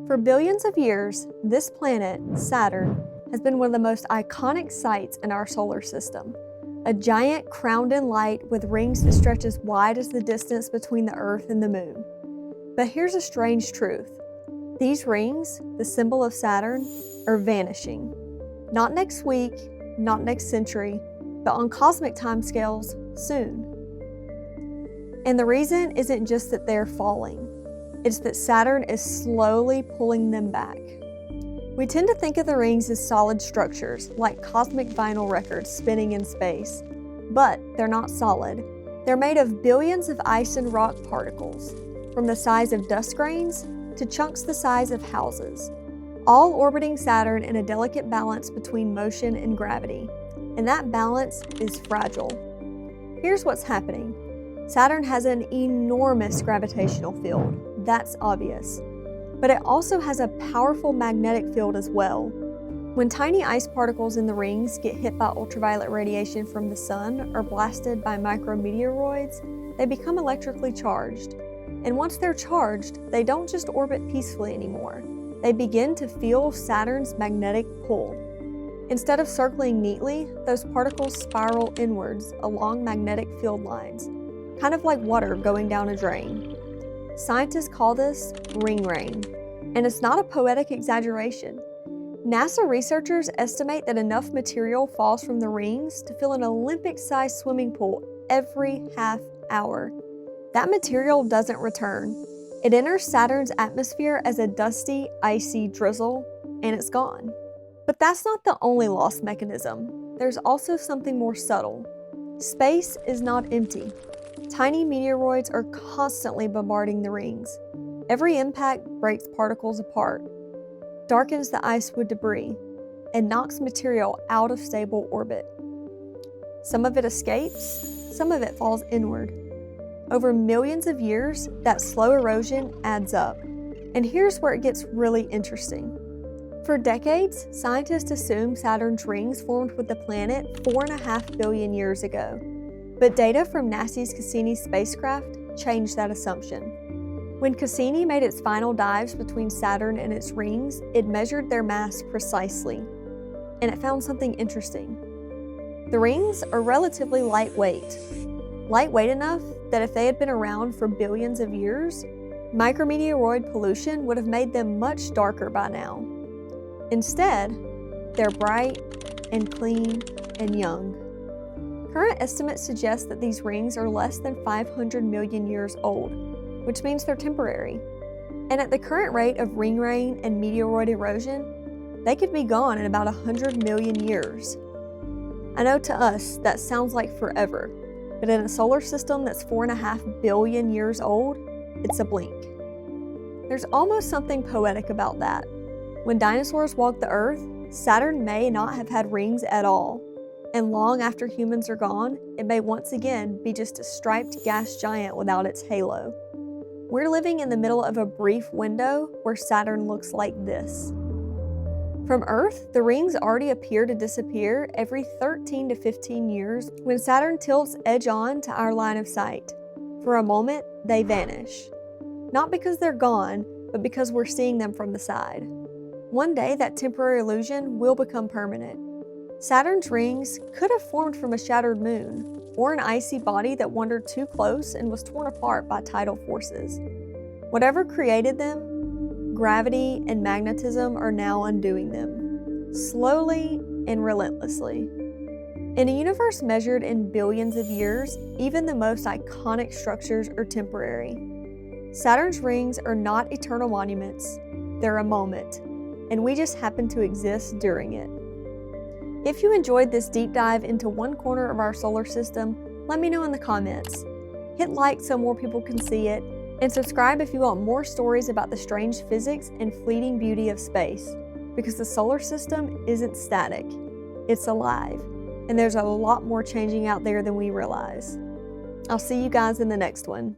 For billions of years, this planet, Saturn, has been one of the most iconic sights in our solar system. A giant crowned in light with rings that stretch as wide as the distance between the Earth and the Moon. But here's a strange truth. These rings, the symbol of Saturn, are vanishing. Not next week, not next century, but on cosmic timescales, soon. And the reason isn't just that they're falling. It's that Saturn is slowly pulling them back. We tend to think of the rings as solid structures, like cosmic vinyl records spinning in space. But they're not solid. They're made of billions of ice and rock particles, from the size of dust grains to chunks the size of houses, all orbiting Saturn in a delicate balance between motion and gravity. And that balance is fragile. Here's what's happening. Saturn has an enormous gravitational field. That's obvious. But it also has a powerful magnetic field as well. When tiny ice particles in the rings get hit by ultraviolet radiation from the sun or blasted by micrometeoroids, they become electrically charged. And once they're charged, they don't just orbit peacefully anymore. They begin to feel Saturn's magnetic pull. Instead of circling neatly, those particles spiral inwards along magnetic field lines, kind of like water going down a drain. Scientists call this ring rain, and it's not a poetic exaggeration. NASA researchers estimate that enough material falls from the rings to fill an Olympic-sized swimming pool every half hour. That material doesn't return. It enters Saturn's atmosphere as a dusty, icy drizzle, and it's gone. But that's not the only loss mechanism. There's also something more subtle. Space is not empty. Tiny meteoroids are constantly bombarding the rings. Every impact breaks particles apart, darkens the ice with debris, and knocks material out of stable orbit. Some of it escapes, some of it falls inward. Over millions of years, that slow erosion adds up. And here's where it gets really interesting. For decades, scientists assumed Saturn's rings formed with the planet 4.5 billion years ago. But data from NASA's Cassini spacecraft changed that assumption. When Cassini made its final dives between Saturn and its rings, it measured their mass precisely. And it found something interesting. The rings are relatively lightweight. Lightweight enough that if they had been around for billions of years, micrometeoroid pollution would have made them much darker by now. Instead, they're bright and clean and young. Current estimates suggest that these rings are less than 500 million years old, which means they're temporary. And at the current rate of ring rain and meteoroid erosion, they could be gone in about 100 million years. I know to us that sounds like forever, but in a solar system that's 4.5 billion years old, it's a blink. There's almost something poetic about that. When dinosaurs walked the Earth, Saturn may not have had rings at all. And long after humans are gone, it may once again be just a striped gas giant without its halo. We're living in the middle of a brief window where Saturn looks like this. From Earth, the rings already appear to disappear every 13 to 15 years when Saturn tilts edge on to our line of sight. For a moment, they vanish. Not because they're gone, but because we're seeing them from the side. One day, that temporary illusion will become permanent. Saturn's rings could have formed from a shattered moon, or an icy body that wandered too close and was torn apart by tidal forces. Whatever created them, gravity and magnetism are now undoing them, slowly and relentlessly. In a universe measured in billions of years, even the most iconic structures are temporary. Saturn's rings are not eternal monuments, they're a moment, and we just happen to exist during it. If you enjoyed this deep dive into one corner of our solar system, let me know in the comments. Hit like so more people can see it, and subscribe if you want more stories about the strange physics and fleeting beauty of space, because the solar system isn't static, it's alive, and there's a lot more changing out there than we realize. I'll see you guys in the next one.